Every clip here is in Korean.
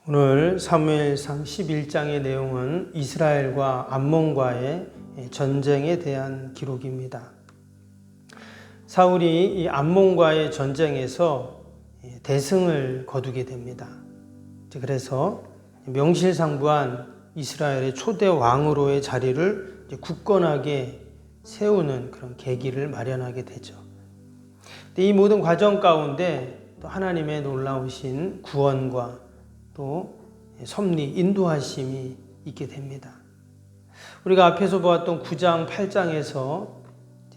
오늘 사무엘상 11장의 내용은 이스라엘과 암몬과의 전쟁에 대한 기록입니다. 사울이 이 암몬과의 전쟁에서 대승을 거두게 됩니다. 그래서 명실상부한 이스라엘의 초대 왕으로의 자리를 굳건하게 세우는 그런 계기를 마련하게 되죠. 이 모든 과정 가운데 또 하나님의 놀라우신 구원과 또 섭리, 인도하심이 있게 됩니다. 우리가 앞에서 보았던 9장, 8장에서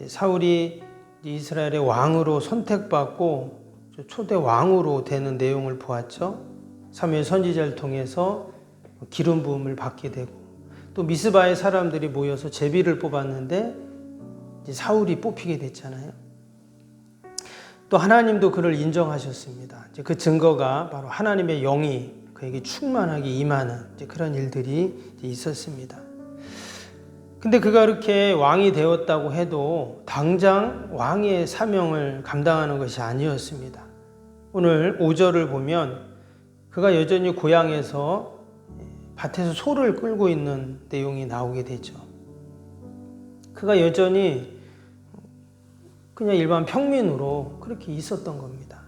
사울이 이스라엘의 왕으로 선택받고 초대 왕으로 되는 내용을 보았죠. 사무엘 선지자를 통해서 기름 부음을 받게 되고 또 미스바의 사람들이 모여서 제비를 뽑았는데 사울이 뽑히게 됐잖아요. 또 하나님도 그를 인정하셨습니다. 그 증거가 바로 하나님의 영이 그에게 충만하게 임하는 그런 일들이 있었습니다. 근데 그가 그렇게 왕이 되었다고 해도 당장 왕의 사명을 감당하는 것이 아니었습니다. 오늘 5절을 보면 그가 여전히 고향에서 밭에서 소를 끌고 있는 내용이 나오게 되죠. 그가 여전히 그냥 일반 평민으로 그렇게 있었던 겁니다.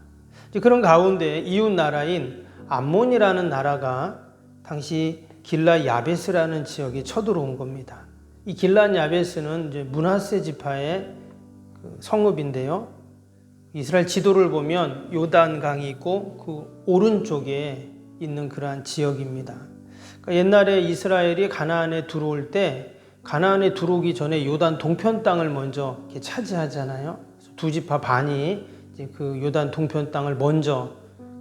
그런 가운데 이웃 나라인 암몬이라는 나라가 당시 길랏 야베스라는 지역에 쳐들어온 겁니다. 이 길랏 야베스는 이제 므낫세 지파의 성읍인데요. 이스라엘 지도를 보면 요단강이 있고 그 오른쪽에 있는 그러한 지역입니다. 그러니까 옛날에 이스라엘이 가나안에 들어올 때 가나안에 들어오기 전에 요단 동편 땅을 먼저 이렇게 차지하잖아요. 두 지파 반이 이제 그 요단 동편 땅을 먼저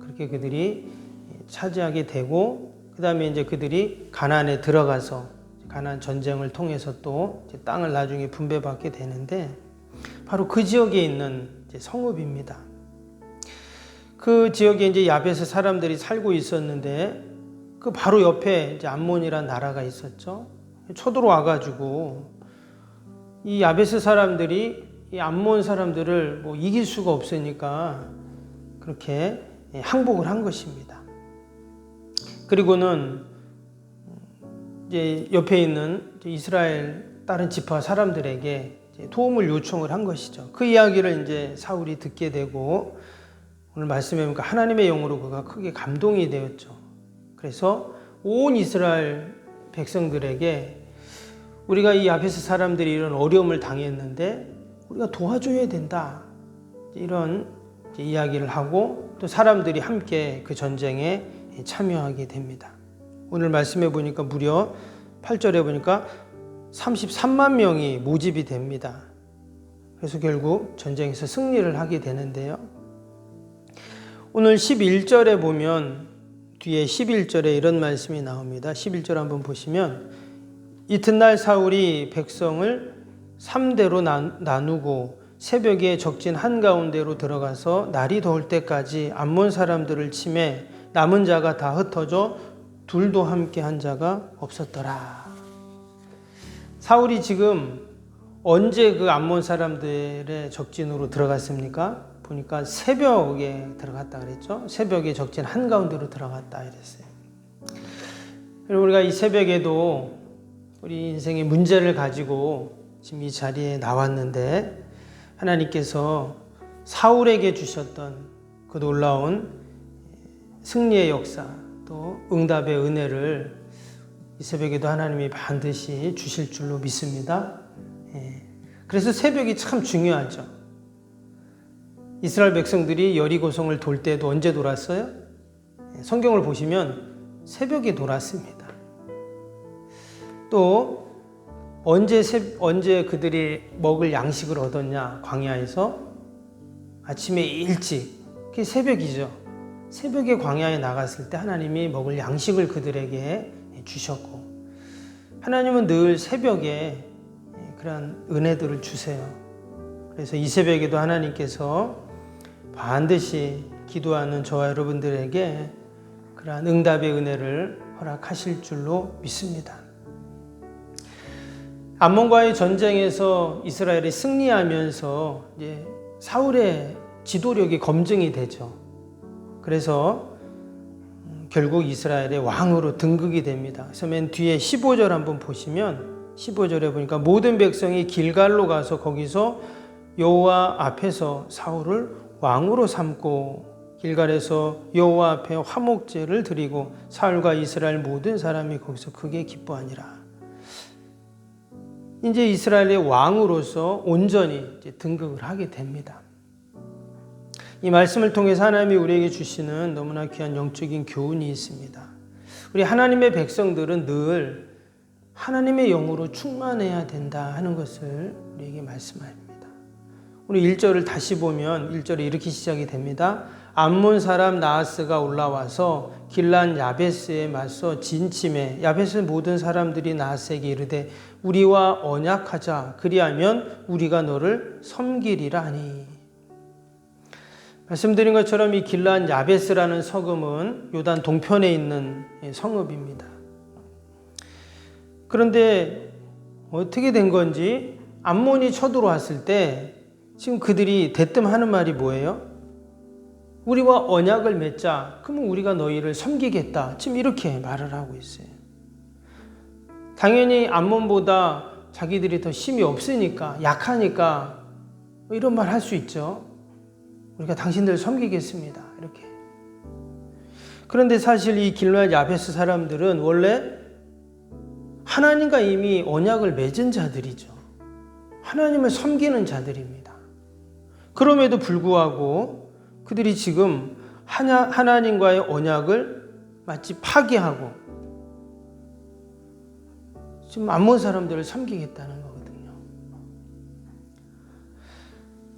그렇게 그들이 차지하게 되고, 그 다음에 이제 그들이 가나안에 들어가서 가나안 전쟁을 통해서 또 이제 땅을 나중에 분배받게 되는데, 바로 그 지역에 있는 이제 성읍입니다. 그 지역에 이제 야베스 사람들이 살고 있었는데, 그 바로 옆에 이제 암몬이라는 나라가 있었죠. 쳐들어와가지고 이 야베스 사람들이 이 암몬 사람들을 뭐 이길 수가 없으니까 그렇게 항복을 한 것입니다. 그리고는 이제 옆에 있는 이스라엘 다른 지파 사람들에게 도움을 요청을 한 것이죠. 그 이야기를 이제 사울이 듣게 되고 오늘 말씀해 보니까 하나님의 영으로 그가 크게 감동이 되었죠. 그래서 온 이스라엘 백성들에게 우리가 이 야베스 사람들이 이런 어려움을 당했는데 우리가 도와줘야 된다. 이런 이야기를 하고 또 사람들이 함께 그 전쟁에 참여하게 됩니다. 오늘 말씀해 보니까 무려 8절에 보니까 33만 명이 모집이 됩니다. 그래서 결국 전쟁에서 승리를 하게 되는데요. 오늘 11절에 보면 뒤에 11절에 이런 말씀이 나옵니다. 11절 한번 보시면 이튿날 사울이 백성을 3대로 나누고 새벽에 적진 한가운데로 들어가서 날이 더울 때까지 암몬 사람들을 치매 남은 자가 다 흩어져 둘도 함께 한 자가 없었더라. 사울이 지금 언제 그 암몬 사람들의 적진으로 들어갔습니까? 보니까 새벽에 들어갔다 그랬죠. 새벽에 적진 한가운데로 들어갔다 이랬어요. 그리고 우리가 이 새벽에도 우리 인생의 문제를 가지고 지금 이 자리에 나왔는데 하나님께서 사울에게 주셨던 그 놀라운 승리의 역사 또 응답의 은혜를 이 새벽에도 하나님이 반드시 주실 줄로 믿습니다. 그래서 새벽이 참 중요하죠. 이스라엘 백성들이 여리고성을 돌 때도 언제 돌았어요? 성경을 보시면 새벽에 돌았습니다. 또 언제 그들이 먹을 양식을 얻었냐? 광야에서 아침에 일찍, 그게 새벽이죠. 새벽에 광야에 나갔을 때 하나님이 먹을 양식을 그들에게 주셨고 하나님은 늘 새벽에 그러한 은혜들을 주세요. 그래서 이 새벽에도 하나님께서 반드시 기도하는 저와 여러분들에게 그러한 응답의 은혜를 허락하실 줄로 믿습니다. 암몬과의 전쟁에서 이스라엘이 승리하면서 이제 사울의 지도력이 검증이 되죠. 그래서 결국 이스라엘의 왕으로 등극이 됩니다. 그래서 맨 뒤에 15절 한번 보시면 15절에 보니까 모든 백성이 길갈로 가서 거기서 여호와 앞에서 사울을 왕으로 삼고 길갈에서 여호와 앞에 화목제를 드리고 사울과 이스라엘 모든 사람이 거기서 크게 기뻐하니라. 이제 이스라엘의 왕으로서 온전히 이제 등극을 하게 됩니다. 이 말씀을 통해서 하나님이 우리에게 주시는 너무나 귀한 영적인 교훈이 있습니다. 우리 하나님의 백성들은 늘 하나님의 영으로 충만해야 된다 하는 것을 우리에게 말씀합니다. 우리 1절을 다시 보면 1절에 이렇게 시작이 됩니다. 암몬 사람 나하스가 올라와서 길란 야베스에 맞서 진침해 야베스 모든 사람들이 나하스에게 이르되 우리와 언약하자 그리하면 우리가 너를 섬기리라 하니. 말씀드린 것처럼 이 길란 야베스라는 성읍은 요단 동편에 있는 성읍입니다. 그런데 어떻게 된 건지 암몬이 쳐들어왔을 때 지금 그들이 대뜸 하는 말이 뭐예요? 우리와 언약을 맺자. 그러면 우리가 너희를 섬기겠다. 지금 이렇게 말을 하고 있어요. 당연히 암몬보다 자기들이 더 힘이 없으니까, 약하니까 이런 말 할 수 있죠. 우리가 당신들을 섬기겠습니다. 이렇게. 그런데 사실 이 길르앗 야베스 사람들은 원래 하나님과 이미 언약을 맺은 자들이죠. 하나님을 섬기는 자들입니다. 그럼에도 불구하고 그들이 지금 하나님과의 언약을 마치 파기하고 지금 암몬 사람들을 섬기겠다는 거거든요.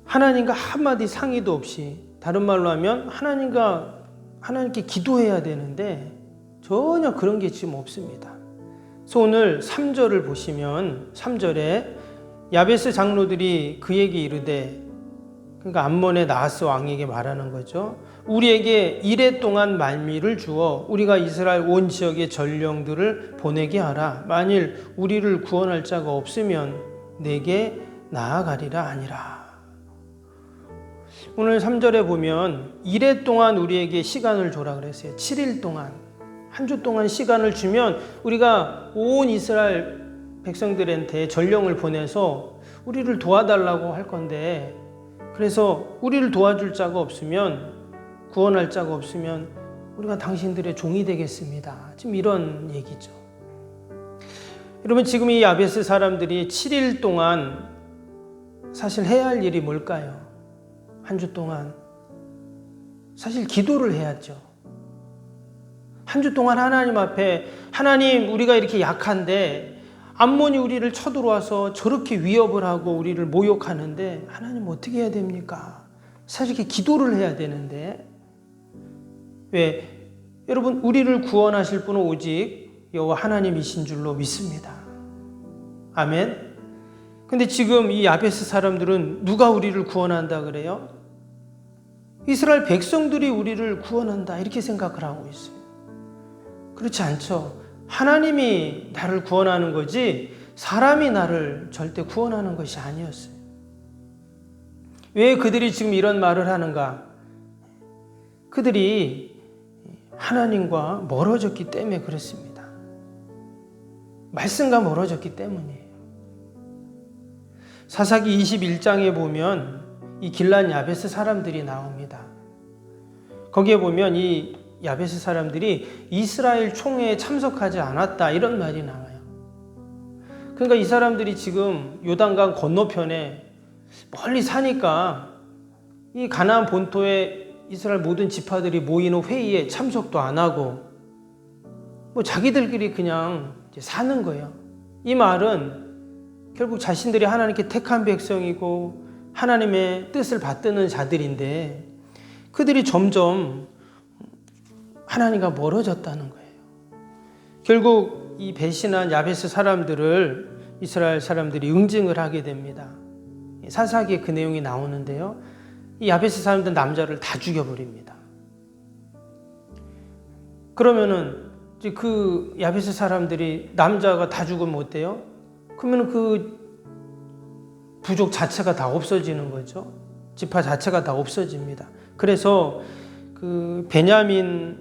하나님과 한마디 상의도 없이, 다른 말로 하면 하나님께 기도해야 되는데 전혀 그런 게 지금 없습니다. 그래서 오늘 3절을 보시면 3절에 야베스 장로들이 그에게 이르되, 그러니까 암몬의 나하스 왕에게 말하는 거죠. 우리에게 이레 동안 말미를 주어 우리가 이스라엘 온 지역의 전령들을 보내게 하라. 만일 우리를 구원할 자가 없으면 내게 나아가리라 하니라. 오늘 3절에 보면 이레 동안 우리에게 시간을 줘라 그랬어요. 7일 동안, 한 주 동안 시간을 주면 우리가 온 이스라엘 백성들한테 전령을 보내서 우리를 도와달라고 할 건데, 그래서 우리를 도와줄 자가 없으면, 구원할 자가 없으면 우리가 당신들의 종이 되겠습니다. 지금 이런 얘기죠. 여러분, 지금 이 야베스 사람들이 7일 동안 사실 해야 할 일이 뭘까요? 한 주 동안 사실 기도를 해야죠. 한 주 동안 하나님 앞에, 하나님, 우리가 이렇게 약한데 암몬이 우리를 쳐들어와서 저렇게 위협을 하고 우리를 모욕하는데 하나님 어떻게 해야 됩니까? 사실 이렇게 기도를 해야 되는데, 왜? 여러분, 우리를 구원하실 분은 오직 여호와 하나님이신 줄로 믿습니다. 아멘. 근데 지금 이 야베스 사람들은 누가 우리를 구원한다 그래요? 이스라엘 백성들이 우리를 구원한다 이렇게 생각을 하고 있어요. 그렇지 않죠. 하나님이 나를 구원하는 거지 사람이 나를 절대 구원하는 것이 아니었어요. 왜 그들이 지금 이런 말을 하는가? 그들이 하나님과 멀어졌기 때문에 그렇습니다. 말씀과 멀어졌기 때문이에요. 사사기 21장에 보면 이 길란 야베스 사람들이 나옵니다. 거기에 보면 이 야베스 사람들이 이스라엘 총회에 참석하지 않았다 이런 말이 나와요. 그러니까 이 사람들이 지금 요단강 건너편에 멀리 사니까 이 가나안 본토에 이스라엘 모든 지파들이 모이는 회의에 참석도 안 하고 뭐 자기들끼리 그냥 이제 사는 거예요. 이 말은 결국 자신들이 하나님께 택한 백성이고 하나님의 뜻을 받드는 자들인데 그들이 점점 하나님과 멀어졌다는 거예요. 결국 이 배신한 야베스 사람들을 이스라엘 사람들이 응징을 하게 됩니다. 사사기에 그 내용이 나오는데요. 이 야베스 사람들 남자를 다 죽여버립니다. 그러면은 그 야베스 사람들이 남자가 다 죽으면 어때요? 그러면 그 부족 자체가 다 없어지는 거죠. 지파 자체가 다 없어집니다. 그래서 그 베냐민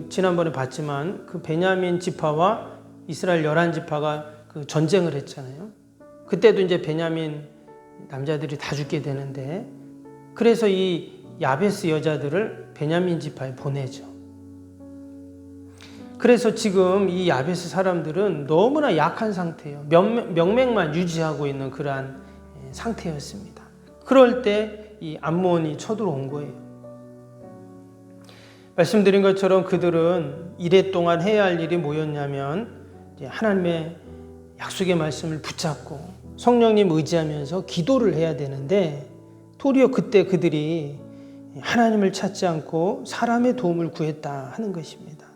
지난번에 봤지만 그 베냐민 지파와 이스라엘 11지파가 그 전쟁을 했잖아요. 그때도 이제 베냐민 남자들이 다 죽게 되는데, 그래서 이 야베스 여자들을 베냐민 지파에 보내죠. 그래서 지금 이 야베스 사람들은 너무나 약한 상태예요. 명맥만 유지하고 있는 그러한 상태였습니다. 그럴 때 이 암몬이 쳐들어온 거예요. 말씀드린 것처럼 그들은 이래 동안 해야 할 일이 뭐였냐면, 하나님의 약속의 말씀을 붙잡고 성령님 의지하면서 기도를 해야 되는데, 도리어 그때 그들이 하나님을 찾지 않고 사람의 도움을 구했다 하는 것입니다.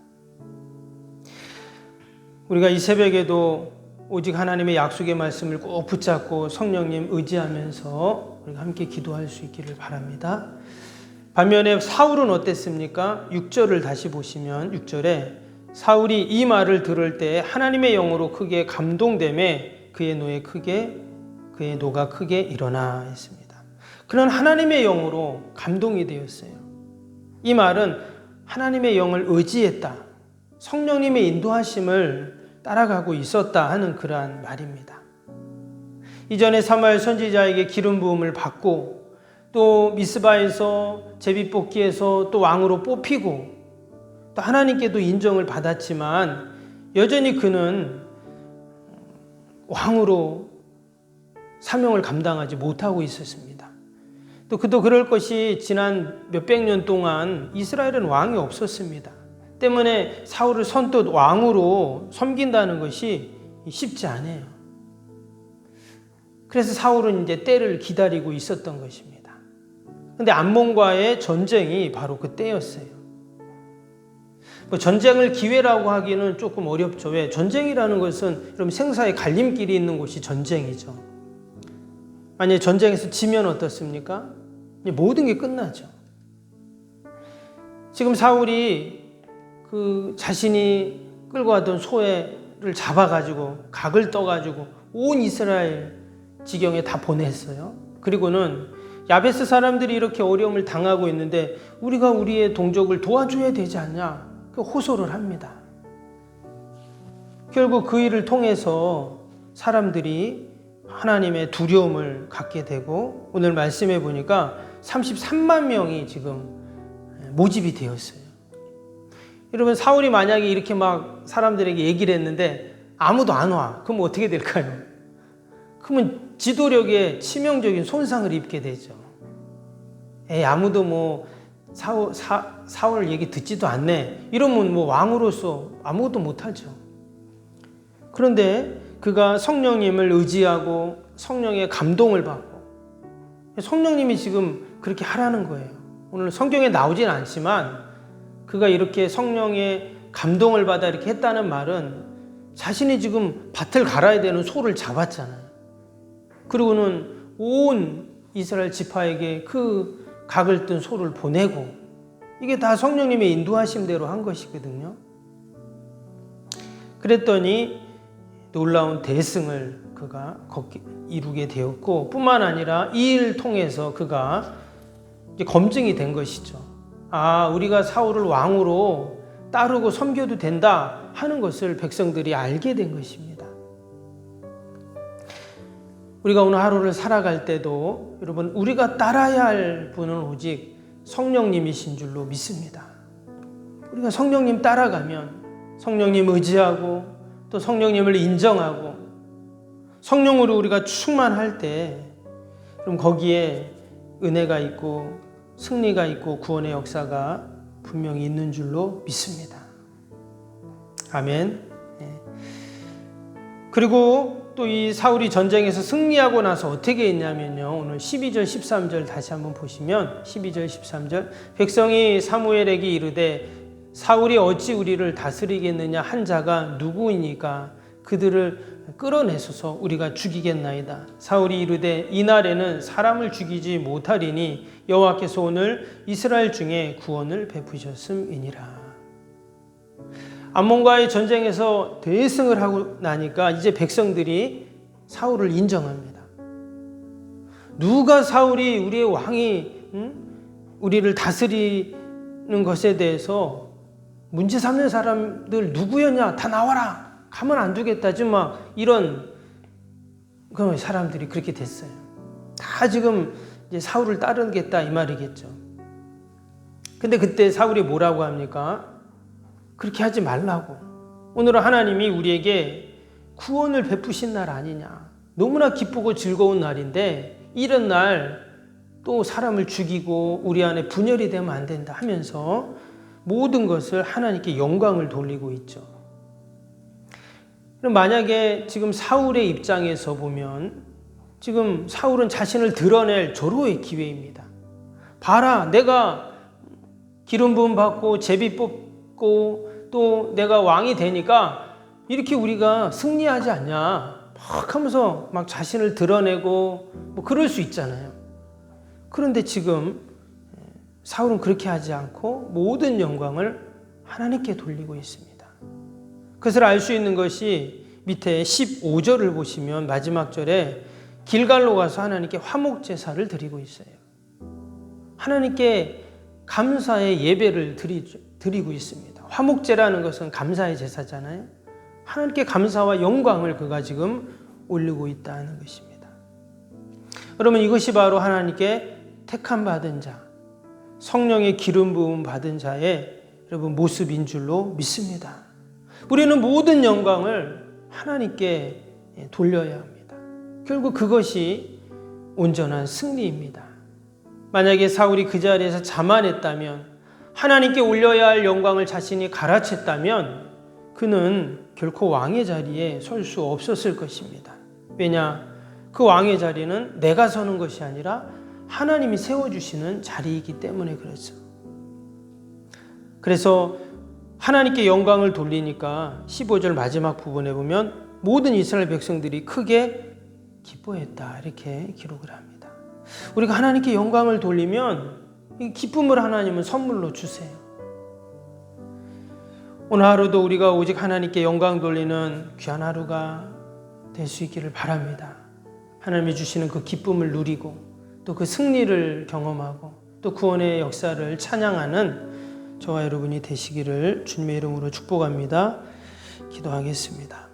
우리가 이 새벽에도 오직 하나님의 약속의 말씀을 꼭 붙잡고 성령님 의지하면서 우리가 함께 기도할 수 있기를 바랍니다. 반면에 사울은 어땠습니까? 6절을 다시 보시면 6절에 사울이 이 말을 들을 때 하나님의 영으로 크게 감동되매 그의 노가 크게 일어나 했습니다. 그는 하나님의 영으로 감동이 되었어요. 이 말은 하나님의 영을 의지했다, 성령님의 인도하심을 따라가고 있었다 하는 그러한 말입니다. 이전에 사무엘 선지자에게 기름 부음을 받고 또 미스바에서 제비뽑기에서 또 왕으로 뽑히고 또 하나님께도 인정을 받았지만 여전히 그는 왕으로 사명을 감당하지 못하고 있었습니다. 또 그도 그럴 것이 지난 몇백 년 동안 이스라엘은 왕이 없었습니다. 때문에 사울을 선뜻 왕으로 섬긴다는 것이 쉽지 않아요. 그래서 사울은 이제 때를 기다리고 있었던 것입니다. 그런데 암몬과의 전쟁이 바로 그 때였어요. 전쟁을 기회라고 하기는 조금 어렵죠. 왜? 전쟁이라는 것은 여러분 생사의 갈림길이 있는 곳이 전쟁이죠. 만약에 전쟁에서 지면 어떻습니까? 모든 게 끝나죠. 지금 사울이 그 자신이 끌고 가던 소를 잡아가지고 각을 떠가지고 온 이스라엘 지경에 다 보냈어요. 그리고는 야베스 사람들이 이렇게 어려움을 당하고 있는데 우리가 우리의 동족을 도와줘야 되지 않냐, 호소를 합니다. 결국 그 일을 통해서 사람들이 하나님의 두려움을 갖게 되고 오늘 말씀해 보니까 33만 명이 지금 모집이 되었어요. 여러분, 사울이 만약에 이렇게 막 사람들에게 얘기를 했는데 아무도 안 와. 그럼 어떻게 될까요? 그러면 지도력에 치명적인 손상을 입게 되죠. 아무도 뭐 사울 얘기 듣지도 않네. 이러면 뭐 왕으로서 아무것도 못하죠. 그런데 그가 성령님을 의지하고 성령의 감동을 받고 성령님이 지금 그렇게 하라는 거예요. 오늘 성경에 나오진 않지만 그가 이렇게 성령의 감동을 받아 이렇게 했다는 말은 자신이 지금 밭을 갈아야 되는 소를 잡았잖아요. 그리고는 온 이스라엘 지파에게 그 각을 뜬 소를 보내고 이게 다 성령님의 인도하심대로 한 것이거든요. 그랬더니 놀라운 대승을 그가 이루게 되었고 뿐만 아니라 이 일을 통해서 그가 이제 검증이 된 것이죠. 우리가 사울을 왕으로 따르고 섬겨도 된다 하는 것을 백성들이 알게 된 것입니다. 우리가 오늘 하루를 살아갈 때도 여러분 우리가 따라야 할 분은 오직 성령님이신 줄로 믿습니다. 우리가 성령님 따라가면 성령님 의지하고 또 성령님을 인정하고 성령으로 우리가 충만할 때 그럼 거기에 은혜가 있고 승리가 있고 구원의 역사가 분명히 있는 줄로 믿습니다. 아멘. 그리고 또 이 사울이 전쟁에서 승리하고 나서 어떻게 했냐면요. 오늘 12절 13절 다시 한번 보시면 12절 13절 백성이 사무엘에게 이르되 사울이 어찌 우리를 다스리겠느냐 한 자가 누구이니까 그들을 끌어내소서 우리가 죽이겠나이다. 사울이 이르되 이날에는 사람을 죽이지 못하리니 여호와께서 오늘 이스라엘 중에 구원을 베푸셨음이니라. 암몬과의 전쟁에서 대승을 하고 나니까 이제 백성들이 사울을 인정합니다. 누가 사울이 우리의 왕이 우리를 다스리는 것에 대해서 문제 삼는 사람들 누구였냐? 다 나와라. 가만 안 두겠다. 지금 막 이런 그 사람들이 그렇게 됐어요. 다 지금 이제 사울을 따르겠다 이 말이겠죠. 근데 그때 사울이 뭐라고 합니까? 그렇게 하지 말라고. 오늘은 하나님이 우리에게 구원을 베푸신 날 아니냐. 너무나 기쁘고 즐거운 날인데 이런 날 또 사람을 죽이고 우리 안에 분열이 되면 안 된다 하면서 모든 것을 하나님께 영광을 돌리고 있죠. 그럼 만약에 지금 사울의 입장에서 보면 지금 사울은 자신을 드러낼 절호의 기회입니다. 봐라, 내가 기름 부음 받고 제비 뽑고 또 내가 왕이 되니까 이렇게 우리가 승리하지 않냐 막 하면서 막 자신을 드러내고 뭐 그럴 수 있잖아요. 그런데 지금 사울은 그렇게 하지 않고 모든 영광을 하나님께 돌리고 있습니다. 그것을 알 수 있는 것이 밑에 15절을 보시면 마지막 절에 길갈로 가서 하나님께 화목제사를 드리고 있어요. 하나님께 감사의 예배를 드리고 있습니다. 화목제라는 것은 감사의 제사잖아요. 하나님께 감사와 영광을 그가 지금 올리고 있다는 것입니다. 여러분, 이것이 바로 하나님께 택함 받은 자, 성령의 기름 부음 받은 자의 여러분 모습인 줄로 믿습니다. 우리는 모든 영광을 하나님께 돌려야 합니다. 결국 그것이 온전한 승리입니다. 만약에 사울이 그 자리에서 자만했다면, 하나님께 올려야 할 영광을 자신이 갈아챘다면 그는 결코 왕의 자리에 설 수 없었을 것입니다. 왜냐? 그 왕의 자리는 내가 서는 것이 아니라 하나님이 세워주시는 자리이기 때문에 그렇죠. 그래서 하나님께 영광을 돌리니까 15절 마지막 부분에 보면 모든 이스라엘 백성들이 크게 기뻐했다 이렇게 기록을 합니다. 우리가 하나님께 영광을 돌리면 이 기쁨을 하나님은 선물로 주세요. 오늘 하루도 우리가 오직 하나님께 영광 돌리는 귀한 하루가 될 수 있기를 바랍니다. 하나님이 주시는 그 기쁨을 누리고 또 그 승리를 경험하고 또 구원의 역사를 찬양하는 저와 여러분이 되시기를 주님의 이름으로 축복합니다. 기도하겠습니다.